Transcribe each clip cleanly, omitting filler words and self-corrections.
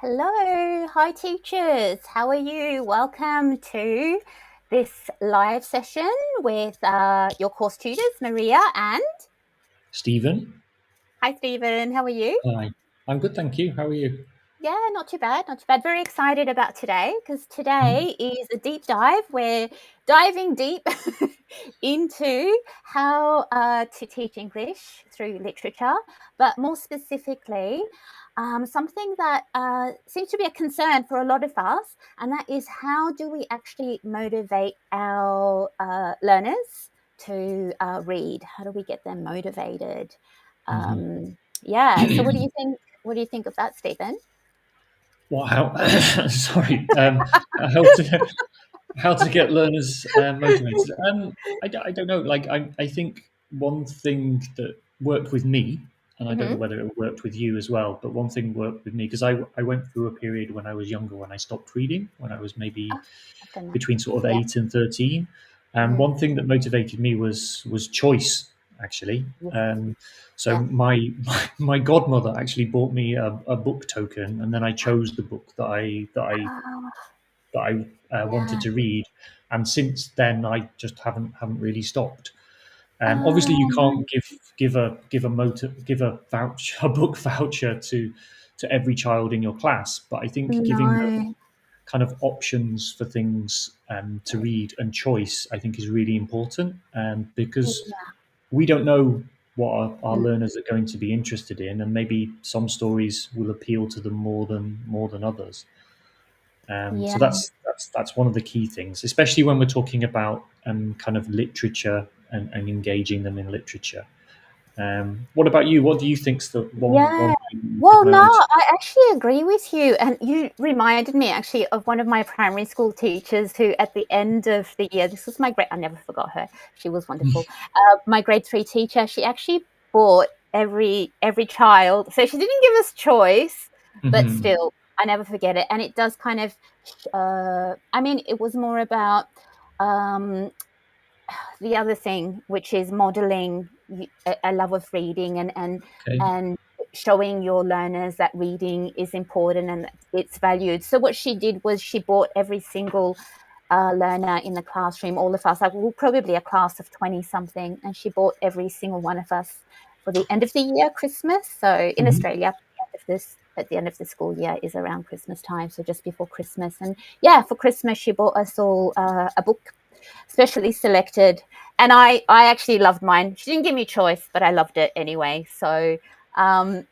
Hello, hi teachers. How are you? Welcome to this live session with your course tutors, Maria and Stephen. hi Stephen. How are you? Hi. I'm good, thank you. How are you? Yeah, not too bad, not too bad. Very excited about today because Mhm. today is a deep dive. We're diving deep into how to teach English through literature, but more specifically, something that seems to be a concern for a lot of us, and that is how do we actually motivate our learners to read? How do we get them motivated? Mhm. Yeah. So, what do you think? What do you think of that, Stephen? Well, sorry. How to how to get learners motivated? I don't know. Like, I think one thing that worked with me, and I don't know Mhm. whether it worked with you as well, but one thing worked with me because I went through a period when I was younger when I stopped reading when I was maybe Oh, I've done that. between sort of Yeah. 8 and 13. And Mm. one thing that motivated me was choice, actually. Yes. So Yeah. my godmother actually bought me a book token, and then I chose the book Ah, that I wanted yeah. to read. And since then, I just haven't really stopped. Obviously, you Um, can't give a book voucher to every child in your class, but I think giving them no. kind of options for things to read and choice, I think, is really important. Because Yeah. we don't know what our Mm. learners are going to be interested in, and maybe some stories will appeal to them more than others. So Yeah. that's one of the key things, especially when we're talking about kind of literature and engaging them in literature. What about you? What do you think's the one Yeah. way that you could Well, no, motivate? I actually agree with you. And you reminded me actually of one of my primary school teachers who, at the end of the year, this was my grade, I never forgot her. She was wonderful. My grade three teacher, she actually bought every child. So she didn't give us choice, but Mhm. still, I never forget it. And it does kind of, I mean, it was more about um, the other thing, which is modeling a love of reading Okay. and showing your learners that reading is important and that it's valued. So what she did was she bought every single learner in the classroom, all of us, like we're probably a class of 20 something, and she bought every single one of us for the end of the year Christmas. So in Mhm. Australia, at the end of the school year is around Christmas time, so just before Christmas. And yeah, for Christmas she bought us all a book specially selected, and I actually loved mine. She didn't give me choice, but I loved it anyway. So and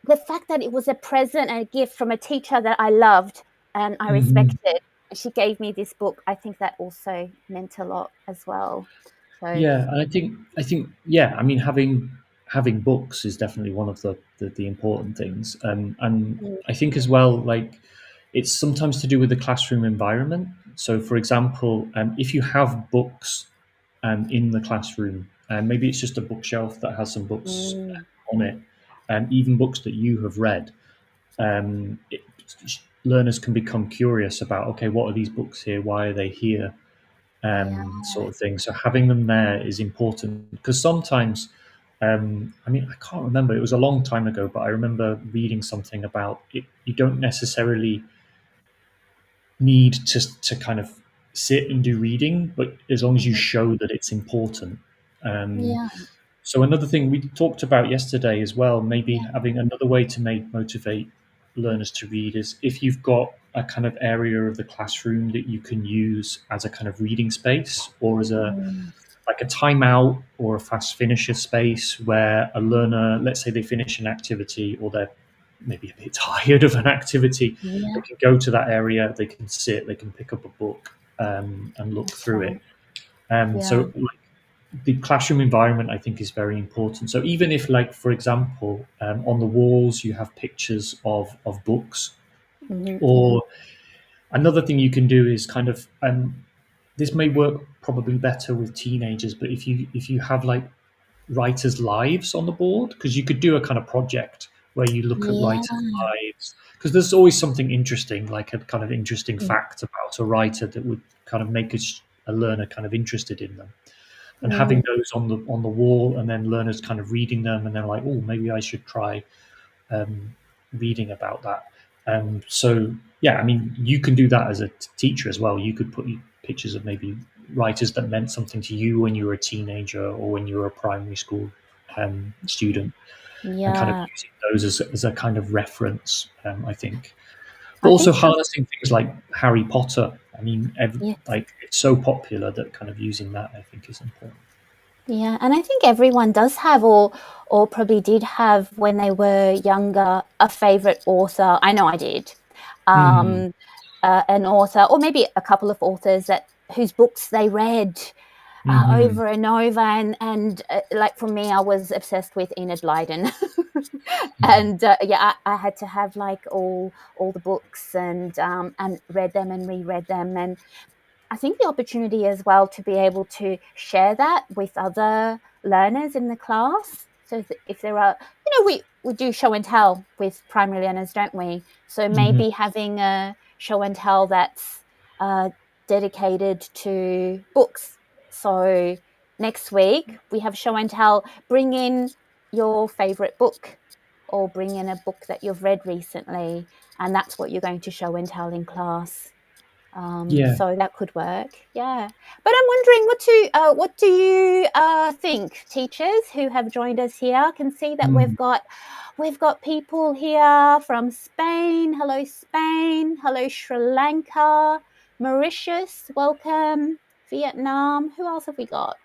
the fact that it was a present and a gift from a teacher that I loved and I Mhm. respected, she gave me this book. I think that also meant a lot as well. So Yeah, and I think yeah, I mean having books is definitely one of the important things, and mm, I think as well like it's sometimes to do with the classroom environment. So, for example, if you have books in the classroom, and maybe it's just a bookshelf that has some books mm, on it, and even books that you have read, um, it, learners can become curious about okay, what are these books here? Why are they here? yeah, Sort of thing. So having them there is important because sometimes, I mean, I can't remember. It was a long time ago, but I remember reading something about it. You don't necessarily need to kind of sit and do reading, but as long as you mhm, show that it's important. Um, yeah, so another thing we talked about yesterday as well, maybe yeah, having another way to make motivate learners to read is if you've got a kind of area of the classroom that you can use as a kind of reading space or as a mm, like a timeout or a fast finisher space where a learner, let's say they finish an activity or they're maybe a bit tired of an activity, they yeah, can go to that area, they can sit, they can pick up a book and look that's through right. it. Yeah, So like, the classroom environment, I think, is very important. So even if, like, for example, on the walls you have pictures of books, hmm, hmm, or another thing you can do is kind of this may work probably better with teenagers, but if you have like writers' lives on the board, because you could do a kind of project where you look at yeah, writers' lives, because there's always something interesting, like a kind of interesting mm, fact about a writer that would kind of make a learner kind of interested in them. And mm, having those on the wall, and then learners kind of reading them, and then like, oh, maybe I should try reading about that. So yeah, I mean, you can do that as a teacher as well. You could put pictures of maybe writers that meant something to you when you were a teenager or when you were a primary school student, and kind of Yeah, using those as a kind of reference. I think, but I also think some. harnessing things like Harry Potter. I mean, Yes. like it's so popular that kind of using that I think is important. Yeah, and I think everyone does have, or probably did have when they were younger, a favorite author. I know I did. Mm, Um, an author, or maybe a couple of authors that whose books they read hmm over and over, and like for me, I was obsessed with Enid Blyton, and yeah, I had to have like all the books and read them and reread them, and I think the opportunity as well to be able to share that with other learners in the class. So if there are, we do show and tell with primary learners, don't we? So hmm maybe having a show and tell that's uh, dedicated to books. So next week we have show and tell. Bring in your favorite book, or bring in a book that you've read recently, and that's what you're going to show and tell in class. Yeah. So that could work, yeah. But I'm wondering, what do you think? Teachers who have joined us here, I can see that Mm. we've got people here from Spain. Hello, Spain. Hello, Sri Lanka, Mauritius. Welcome, Vietnam. Who else have we got?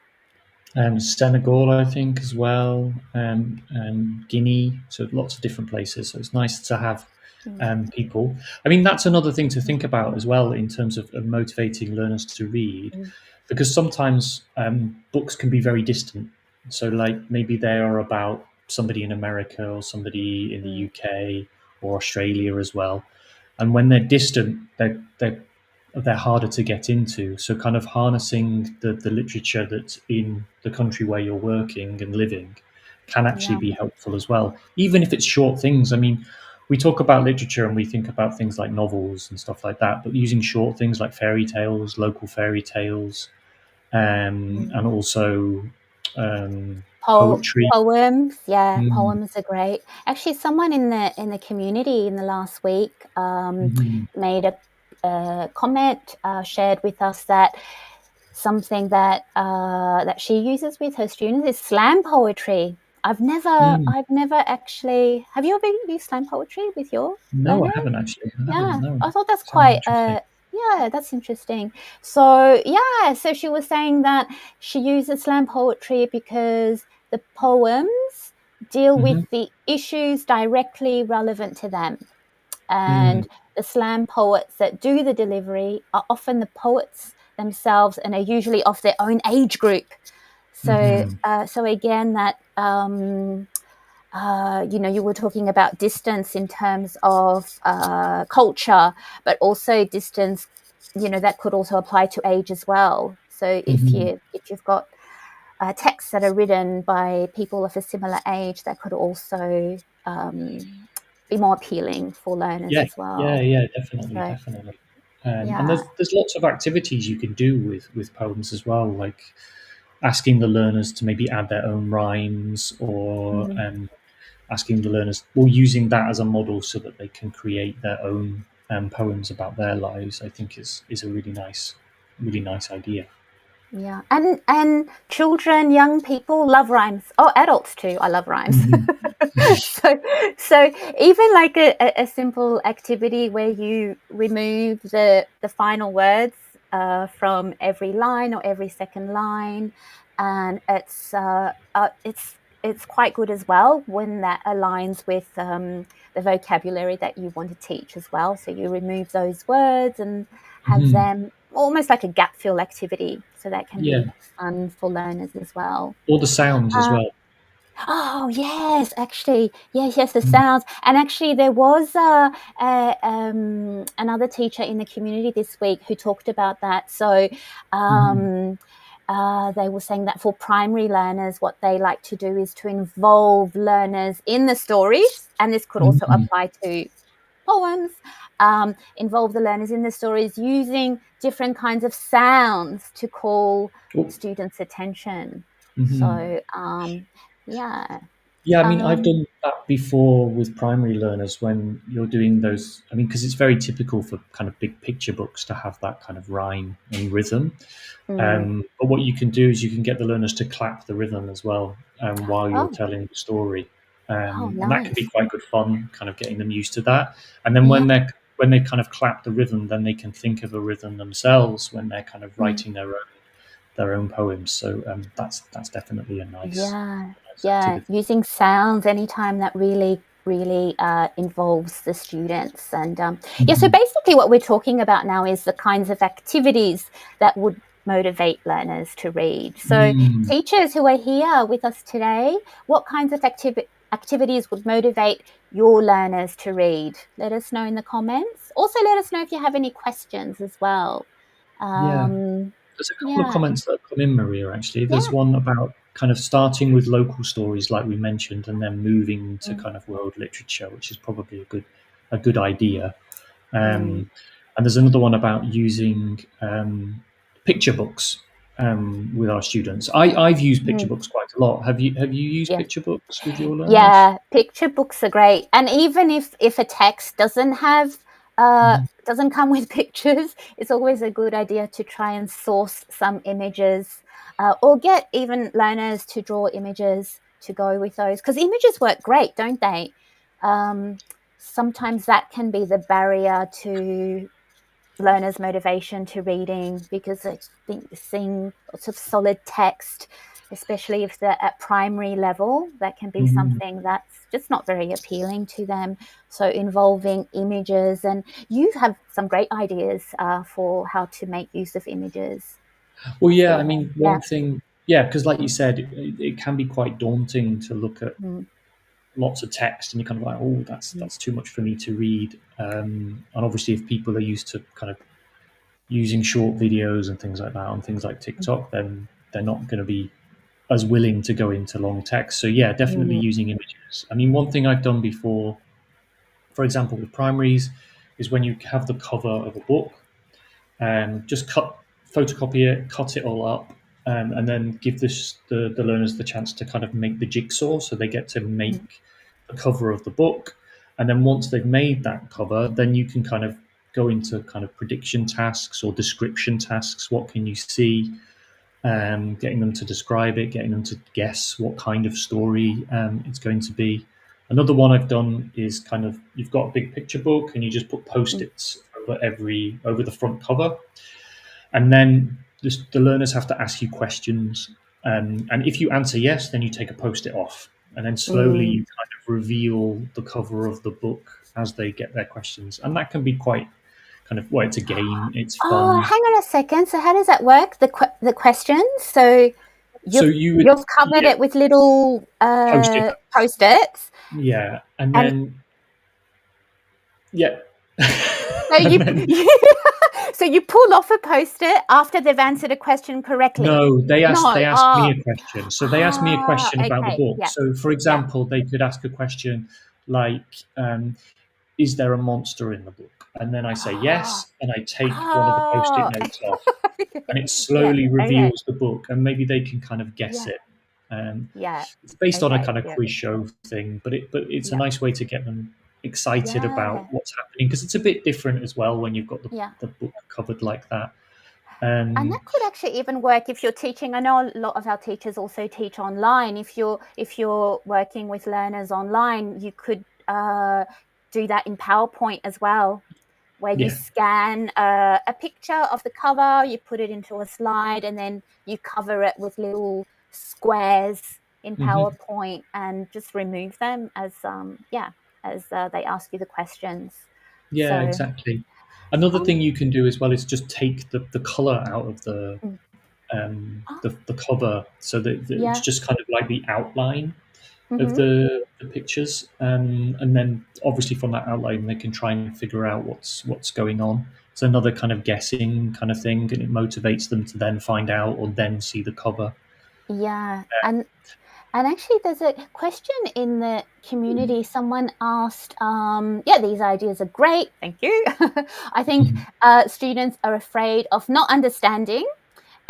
Senegal, I think, as well, and Guinea. So lots of different places. So it's nice to have Mm, people. I mean, that's another thing to think about as well in terms of motivating learners to read, mm, because sometimes books can be very distant. So, like maybe they are about somebody in America or somebody in the mm, UK or Australia as well, and when they're distant, they're harder to get into. So, kind of harnessing the literature that's in the country where you're working and living can actually yeah, be helpful as well, even if it's short things. I mean, we talk about literature and we think about things like novels and stuff like that, but using short things like fairy tales, local fairy tales, mm. and also um, Po- poetry. Poems, yeah, Mm, poems are great. Actually, someone in the community in the last week mhm, made a comment, shared with us that something that she uses with her students is slam poetry. mm. I've never actually. Have you ever used slam poetry with your No, I learners? haven't actually. I haven't. Yeah, No, I thought that's sounds quite interesting. yeah, that's interesting. So yeah, so she was saying that she uses slam poetry because the poems deal with Hmm the issues directly relevant to them. mm, And the slam poets that do the delivery are often the poets themselves and are usually of their own age group. So hmm so again that you were talking about distance in terms of culture, but also distance, that could also apply to age as well. So hmm if you've got texts that are written by people of a similar age, that could also be more appealing for learners Yeah, as yeah, well. yeah, definitely, So definitely. And yeah, there's lots of activities you can do with poems as well, like asking the learners to maybe add their own rhymes, or mm, asking the learners, or using that as a model so that they can create their own poems about their lives. I think is a really nice idea. yeah, and children, young people love rhymes. Oh, adults too. I love rhymes. Hmm so so even like a simple activity where you remove the final words from every line or every second line, and it's quite good as well when that aligns with the vocabulary that you want to teach as well. So you remove those words and have hmm them almost like a gap fill activity. So that can Yeah, be fun for learners as well. all the sounds as Uh, well. Oh yes, actually, yes, the Mm, sounds. And actually, there was another teacher in the community this week who talked about that. So, mhm, um, they were saying that for primary learners, what they like to do is to involve learners in the stories, and this could also mhm. apply to poems. Involve the learners in the stories using different kinds of sounds to call Oh, students' attention. mhm. So, yeah. Yeah, I mean, I've done that before with primary learners when you're doing those. I mean, because it's very typical for kind of big picture books to have that kind of rhyme and rhythm. Mm. But what you can do is you can get the learners to clap the rhythm as well while you're Oh, telling the story, oh, and that can be nice. quite good fun, kind of getting them used to that. And then Yeah. when they kind of clap the rhythm, then they can think of a rhythm themselves when they're kind of Mm. writing their own poems. So that's definitely a Yeah, nice yeah, activity. using sounds anytime that really involves the students. And yeah, so Mhm. basically what we're talking about now is the kinds of activities that would motivate learners to read. So Mm. teachers who are here with us today, what kinds of activities would motivate your learners to read? Let us know in the comments. Also, let us know if you have any questions as well. Yeah. Um, There's a couple of yeah, comments that have come in, Maria, actually. There's yeah. one about kind of starting with local stories, like we mentioned, and then moving to Mm, kind of world literature, which is probably a good idea. mm, And there's another one about using picture books with our students. I've used picture mm. books quite a lot. Have you used Yes. picture books with your learners? Yeah, picture books are great. And even if a text Mhm. doesn't come with pictures, it's always a good idea to try and source some images, or get even learners to draw images to go with those, because images work great, don't they? Um, Sometimes that can be the barrier to learners' motivation to reading, because I think seeing lots of solid text, especially if they're at primary level, that can be Mhm. something that's just not very appealing to them. So involving images, and you have some great ideas for how to make use of images. Well, yeah, I So mean, yeah. one thing, yeah, because like you said, it can be quite daunting to look at Mm, lots of text and you're kind of like, oh, mm, that's too much for me to read. And obviously, if people are used to kind of using short videos and things like that on things like mm, TikTok, then they're not going to be as willing to go into long text. So yeah, definitely mm, using images. I mean, one thing I've done before, for example, with primaries, is when you have the cover of a book, just photocopy it, cut it all up, and then give the learners the chance to kind of make the jigsaw. So they get to mm, make the cover of the book, and then once they've made that cover, then you can kind of go into kind of prediction tasks or description tasks. What can you see? Getting them to describe it, getting them to guess what kind of story it's going to be. Another one I've done is kind of you've got a big picture book and you just put mm, post-its over the front cover, and then the learners have to ask you questions. And if you answer yes, then you take a post-it off, and then slowly you mm. kind of reveal the cover of the book as they get their questions, and that can be quite kind of well, it's a game, it's Oh, fun. hang on a second. So how does that work? The questions. So So you've you would you've covered yeah, it with little post-it post-its, Yeah, and and then yeah, so and you, then you so you pull off a post-it after they've answered a question correctly. no, they No. asked me Oh. a question. So they asked me a question about the Okay. book. Yeah. So, for Yeah. example, they could ask a question like, "Is there a monster in the book?" And then I say Oh. yes, and I take one of the post-it Oh. notes off, and it Yeah. slowly Okay. reveals the book, and maybe they can kind of guess Yeah. it. Yeah. It's based on a Okay. kind of Yeah. quiz show thing, but it's a Yeah. nice way to get them excited about Yeah. what's happening because it's a bit different as well when you've got Yeah. the book covered like that. And that Um, could actually even work if you're teaching. I know a lot of our teachers also teach online. If you're working with learners online, you could do that in PowerPoint as well, where you yeah, scan a picture of the cover, you put it into a slide, and then you cover it with little squares in hmm PowerPoint, and just remove them as they ask you the questions. yeah, So exactly. Another um, thing you can do as well is just take the color out of mm, oh, the cover, so that it's yeah. just kind of like the outline of Mm-hmm. the pictures, and then obviously from that outline they can try and figure out what's going on. It's another kind of guessing kind of thing, and it motivates them to then find out or then see the cover. Yeah, and actually, there's a question in the community. Someone asked, yeah, these ideas are great. Thank you. I think Mhm. students are afraid of not understanding,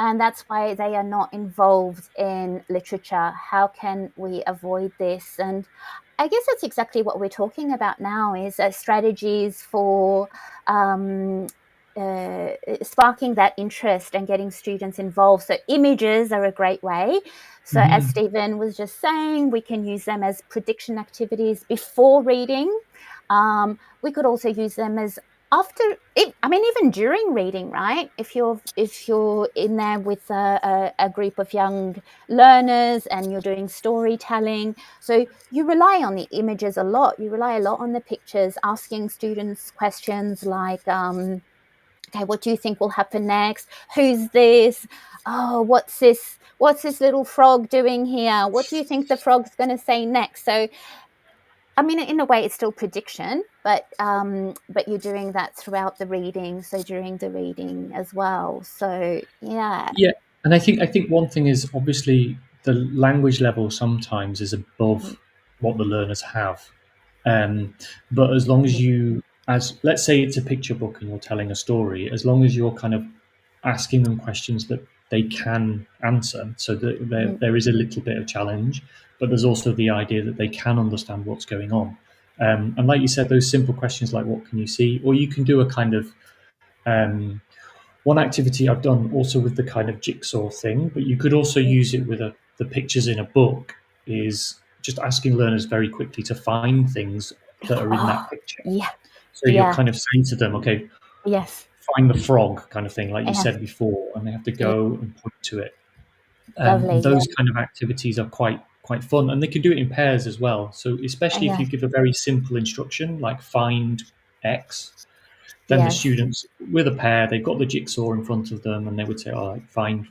and that's why they are not involved in literature. How can we avoid this? And I guess that's exactly what we're talking about now, is strategies for sparking that interest and getting students involved. So images are a great way. So as Mhm. Stephen was just saying, we can use them as prediction activities before reading. We could also use them as after it, I mean, even during reading, right? If you're in there with a group of young learners and you're doing storytelling, so you rely on the images a lot. You rely a lot on the pictures, asking students questions like, okay, what do you think will happen next? Who's this? Oh, what's this? What's this little frog doing here? What do you think the frog's going to say next? So I mean, in a way, it's still prediction, but you're doing that throughout the reading, so during the reading as well. So yeah. Yeah, and I think one thing is obviously the language level sometimes is above what the learners have, um, but as long as you, as let's say it's a picture book and you're telling a story, as long as you're kind of asking them questions that they can answer, so that there is a little bit of challenge, but there's also the idea that they can understand what's going on. And like you said, those simple questions like what can you see, or you can do a kind of um, one activity I've done also with the kind of jigsaw thing, but you could also use it with the pictures in a book, is just asking learners very quickly to find things that are in Oh, that picture. yeah, So you're yeah, kind of saying to them, okay, yes, find the frog kind of thing, like you yes, said before, and they have to yeah, go and point to it. And lovely, those kind of activities are quite fun, and they can do it in pairs as well. So especially if you yes, give a very simple instruction like find X, then the yes. students with a pair, they've got the jigsaw in front of them, and they would say, "All right, find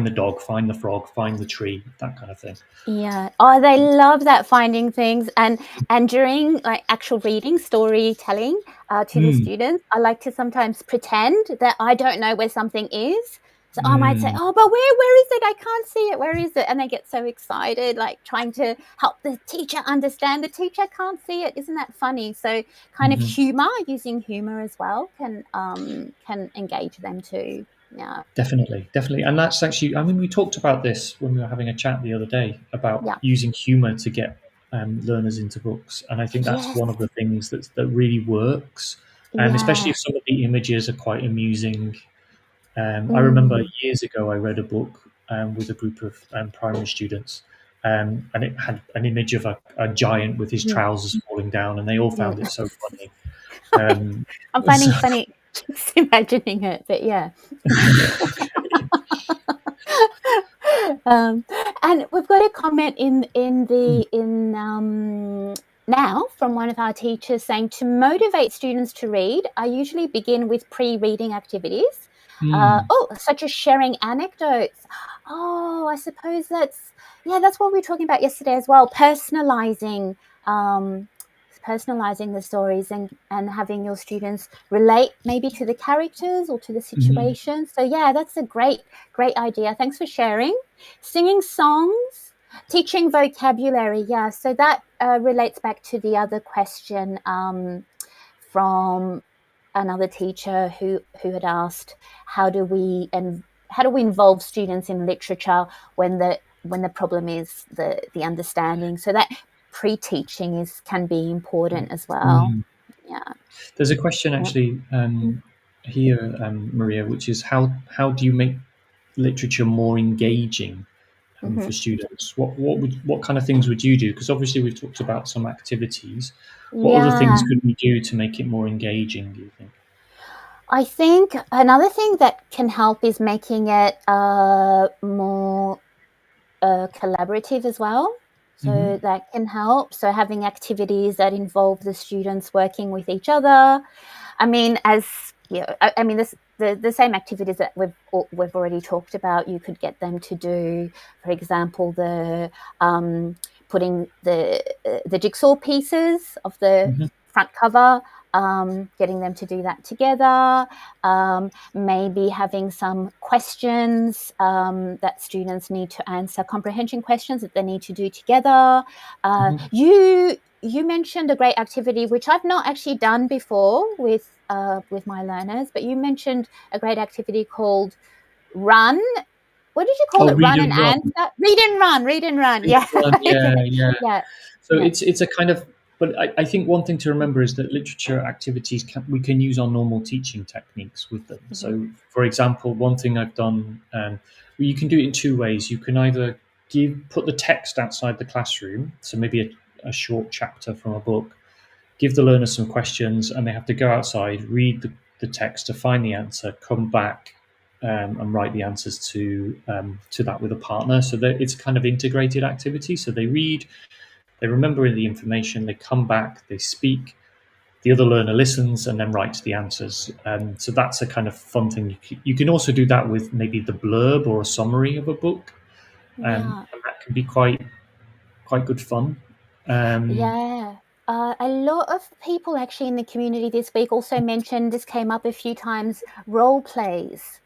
the dog, find the frog, find the tree," that kind of thing. Yeah. Oh, they love that, finding things. And during like actual reading, storytelling to the Mm, students, I like to sometimes pretend that I don't know where something is. So I might say, mm, "Oh, but where is it? I can't see it. Where is it?" And they get so excited, like trying to help the teacher understand. The teacher can't see it. Isn't that funny? So kind of mhm. humor, using humor as well, can engage them too. Yeah. Definitely, definitely, and that's actually. I mean, we talked about this when we were having a chat the other day about Yeah. using humour to get learners into books, and I think that's Yes. one of the things that really works. Especially Yeah. if some of the images are quite amusing. I remember Mm. years ago I read a book with a group of primary students, and it had an image of a giant with his Mm. trousers falling down, and they all found it Mm. so funny. Um, I'm so, finding funny just imagining it, but yeah. um, and we've got a comment in now from one of our teachers saying, to motivate students to read, I usually begin with pre-reading activities. mm, Such as sharing anecdotes. Oh, I suppose that's what we were talking about yesterday as well. Um, personalizing the stories and having your students relate maybe to the characters or to the mhm, situation. So yeah, that's a great idea. Thanks for sharing. Singing songs, teaching vocabulary. Yeah, so that relates back to the other question from another teacher who had asked, how do we involve students in literature when the problem is the understanding. So that pre-teaching can be important as well. mm. Yeah. There's a question Yeah. actually here, Maria, which is how do you make literature more engaging Mm-hmm. for students? What kind of things would you do? Because obviously we've talked about some activities. What other things Yeah. could we do to make it more engaging? Do you think? I think another thing that can help is making it more collaborative as well. Hmm. So that can help. So having activities that involve the students working with each other. I mean, I mean, the same activities that we've already talked about. You could get them to do, for example, the putting the jigsaw pieces of the Hmm. front cover. Getting them to do that together. Maybe having some questions that students need to answer, comprehension questions that they need to do together. Hmm. You mentioned a great activity which I've not actually done before with my learners, but you mentioned a great activity called Run. what did you call Oh, it? read Run and and run. answer? Read and run, read and run. Read Yeah. and run. Yeah, yeah. Yeah. So Yeah. it's a kind of, but I think one thing to remember is that literature activities we can use our normal teaching techniques with them. Mhm. So, for example, one thing I've done, you can do it in two ways. You can either put the text outside the classroom, so maybe a short chapter from a book, give the learners some questions, and they have to go outside, read the text to find the answer, come back, and write the answers to that with a partner. So that it's kind of integrated activity. So they read, they remember the information, they come back, they speak, the other learner listens, and then writes the answers. So that's a kind of fun thing. You can also do that with maybe the blurb or a summary of a book, Yeah. and that can be quite good fun. Um, Yeah. A lot of people actually in the community this week also mentioned, this came up a few times, role plays.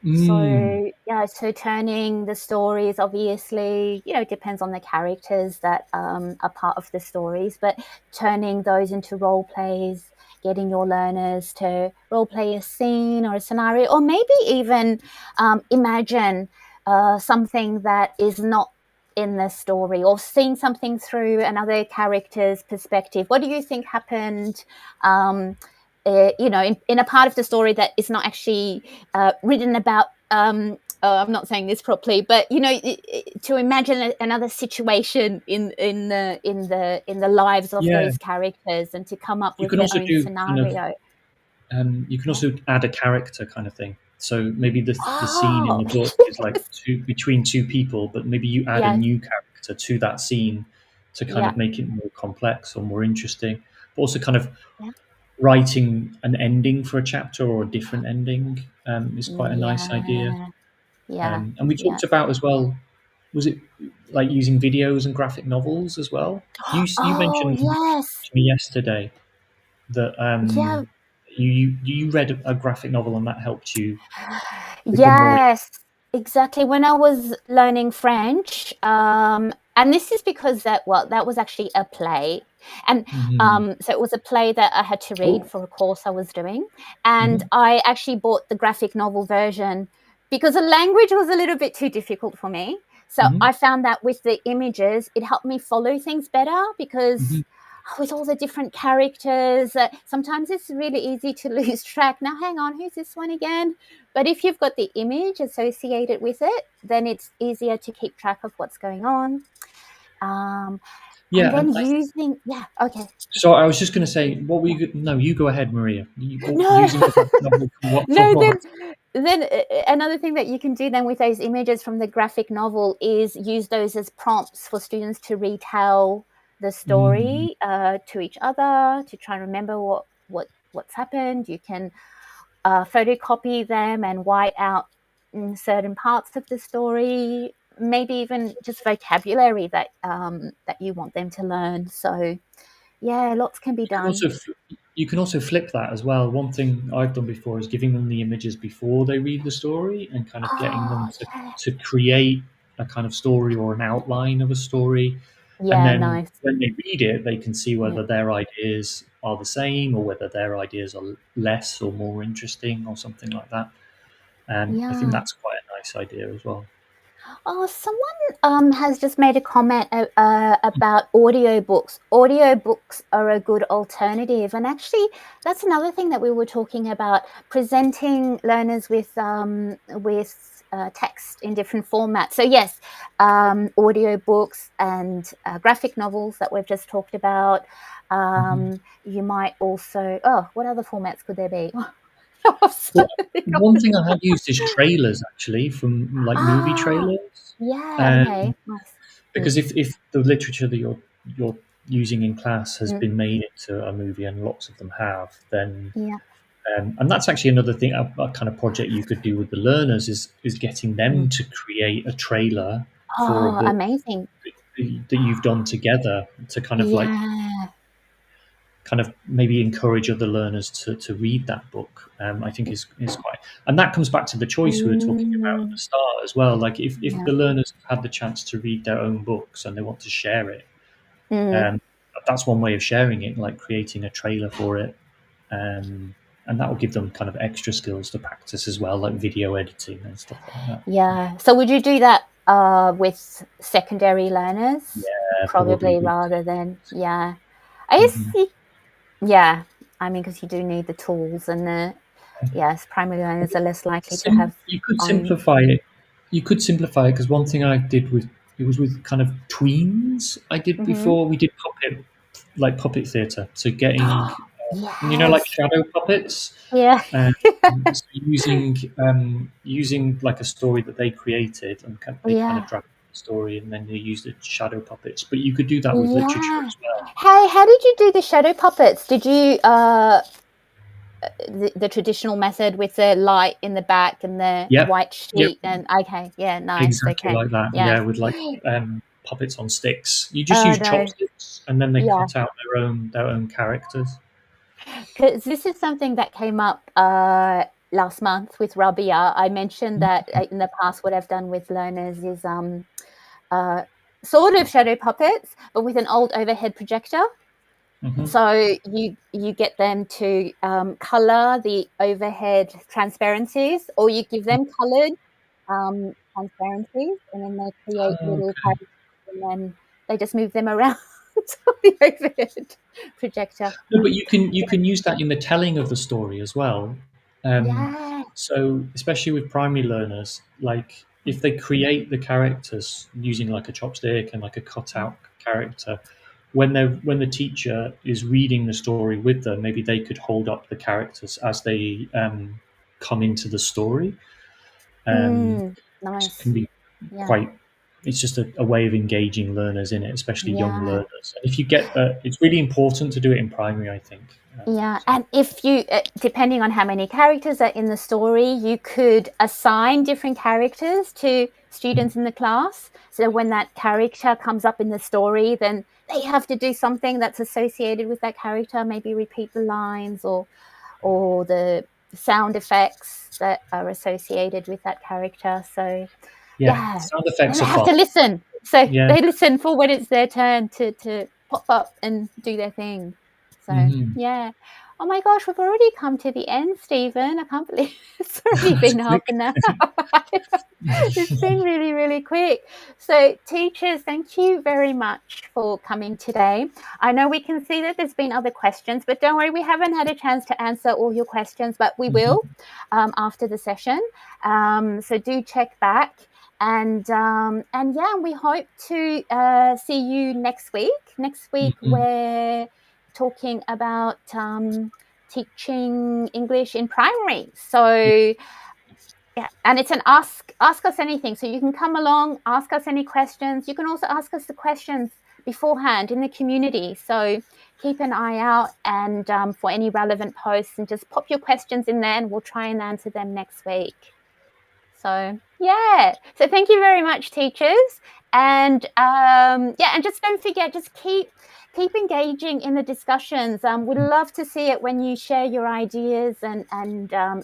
mm, So, yeah, so turning the stories, obviously, it depends on the characters that are part of the stories, but turning those into role plays, getting your learners to role play a scene or a scenario, or maybe even imagine something that is not in the story, or seeing something through another character's perspective. What do you think happened? In a part of the story that is not actually written about. I'm not saying this properly, but to imagine another situation in the lives of yeah, those characters and to come up you with can their also own do kind of scenario. you can Yeah. also add a character kind of thing. So maybe the scene in Oh, the book is like between two people, but maybe you add a yes, new character to that scene to kind yeah, of make it more complex or more interesting. But also kind of yeah, writing an ending for a chapter or a different ending is quite a nice idea. yeah, yeah, And we yeah. talked about as well. Was it like using videos and graphic novels as well? You Oh, mentioned yes, to me yesterday that yeah. you read a graphic novel and that helped you become more. Yes, exactly. When I was learning French, and this is because that was actually a play, and Mhm. so it was a play that I had to read Oh, for a course I was doing, and mhm, I actually bought the graphic novel version because the language was a little bit too difficult for me. So mhm, I found that with the images, it helped me follow things better because mhm. with all the different characters, sometimes it's really easy to lose track. Now, hang on, who's this one again? But if you've got the image associated with it, then it's easier to keep track of what's going on. Um, and Yeah, then and using, yeah, okay. so I was just going to say, what were you? No, you go ahead, Maria. No, Using the graphic novel for what? For no, what? then another thing that you can do then with those images from the graphic novel is use those as prompts for students to retell the Mm, story to each other, to try and remember what's happened. You can photocopy them and white out certain parts of the story, maybe even just vocabulary that you want them to learn. So yeah, lots can be you can done. you can also flip that as well. One thing I've done before is giving them the images before they read the story and kind of getting them Oh yeah, to create a kind of story or an outline of a story. And yeah, then nice. when they read it, they can see Yeah, whether their ideas are the same or whether their ideas are less or more interesting or something like that. And I think yeah. that's quite a nice idea as well. Oh, someone has just made a comment about audiobooks. Audiobooks are a good alternative. And actually, that's another thing that we were talking about, presenting learners with text in different formats. So yes, audiobooks and graphic novels that we've just talked about. Mhm. You might also, what other formats could there be? Well, one thing I have used is trailers actually from like movie Ah, trailers. yeah, Um, okay, nice. Mm, because if the literature that you're using in class has mm, been made into a movie, and lots of them have, then yeah. and that's actually another thing, a kind of project you could do with the learners is getting them Mm. to create a trailer for a Oh, book amazing. that you've done together to kind of like Yeah. kind of maybe encourage other learners to read that book. I think is quite, and that comes back to the choice we were talking about at the Mm, start as well. Like if yeah. the learners have had the chance to read their own books and they want to share it, Mm, um, that's one way of sharing it, like creating a trailer for it. Um, and that will give them kind of extra skills to practice as well, like video editing and stuff like that. Yeah. So would you do that with secondary learners? Yeah, probably Probably with. rather than, yeah. I guess, Mhm. yeah. I mean, because you do need the tools and yes, primary learners are less likely to have You could on. simplify it. You could simplify it because one thing I did with it was with kind of tweens. I did Mhm. before we did puppet theatre. So getting like Yes. shadow puppets. Yeah. Um, so using like a story that they created and they kind of Yeah. drag the story and then they use the shadow puppets. But you could do that with literature Yeah. as well. Hey, how did you do the shadow puppets? Did you the traditional method with the light in the back and the Yep, white yep, sheet and okay, yeah, nice. exactly Okay. like that. Yeah. Yeah, with like puppets on sticks. You just use No. chopsticks and then they Yeah. cut out their own characters. Because this is something that came up last month with Rabia. I mentioned that in the past, what I've done with learners is uh, sort of shadow puppets, but with an old overhead projector. Hmm. So you get them to color the overhead transparencies, or you give them colored transparencies, and then they create little Okay. characters, and then they just move them around on the overhead projector. No, but you can use that in the telling of the story as well. Um, Yeah. so especially with primary learners, like if they create the characters using like a chopstick and like a cutout character, when the teacher is reading the story with them, maybe they could hold up the characters as they come into the story. Mm, Which nice. can be Yeah. quite. It's just a way of engaging learners in it, especially young Yeah. learners. And if you get, it's really important to do it in primary, I think. Yeah, So, and if you, depending on how many characters are in the story, you could assign different characters to students in the class. So when that character comes up in the story, then they have to do something that's associated with that character, maybe repeat the lines or the sound effects that are associated with that character. So yeah, yeah, sound and effects they are have fun. to listen. So Yeah. they listen for when it's their turn to pop up and do their thing. So Hmm. yeah. Oh my gosh, we've already come to the end, Stephen. I can't believe it's already That's been half quick. an hour. It's been really, really quick. So, teachers, thank you very much for coming today. I know we can see that there's been other questions, but don't worry, we haven't had a chance to answer all your questions, but we Mhm. will after the session. So do check back. And yeah, we hope to see you next week. Next week, Mhm. we're talking about teaching English in primary. Yeah, So yeah, and it's an ask us anything. So you can come along, ask us any questions. You can also ask us the questions beforehand in the community. So keep an eye out and for any relevant posts, and just pop your questions in there, and we'll try and answer them next week. So yeah, so thank you very much, teachers, and yeah, and just don't forget, just keep engaging in the discussions. We'd love to see it when you share your ideas and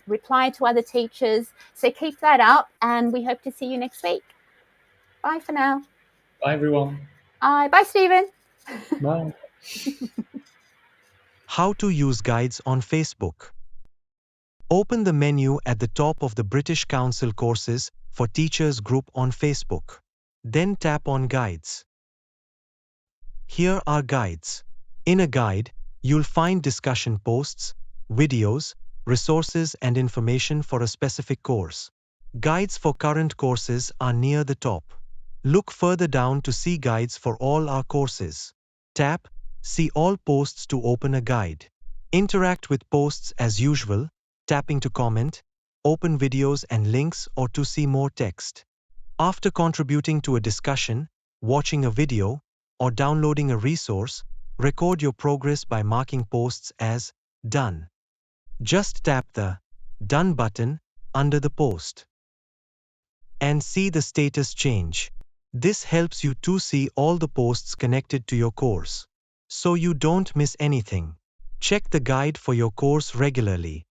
reply to other teachers. So keep that up, and we hope to see you next week. Bye for now. bye everyone. Bye, Stephen. Bye. How to use guides on Facebook. Open the menu at the top of the British Council Courses for Teachers group on Facebook. Then tap on Guides. Here are guides. In a guide, you'll find discussion posts, videos, resources and information for a specific course. Guides for current courses are near the top. Look further down to see guides for all our courses. Tap See all posts to open a guide. Interact with posts as usual, tapping to comment, open videos and links or to see more text. After contributing to a discussion, watching a video, or downloading a resource, record your progress by marking posts as done. Just tap the Done button under the post and see the status change. This helps you to see all the posts connected to your course, so you don't miss anything. Check the guide for your course regularly.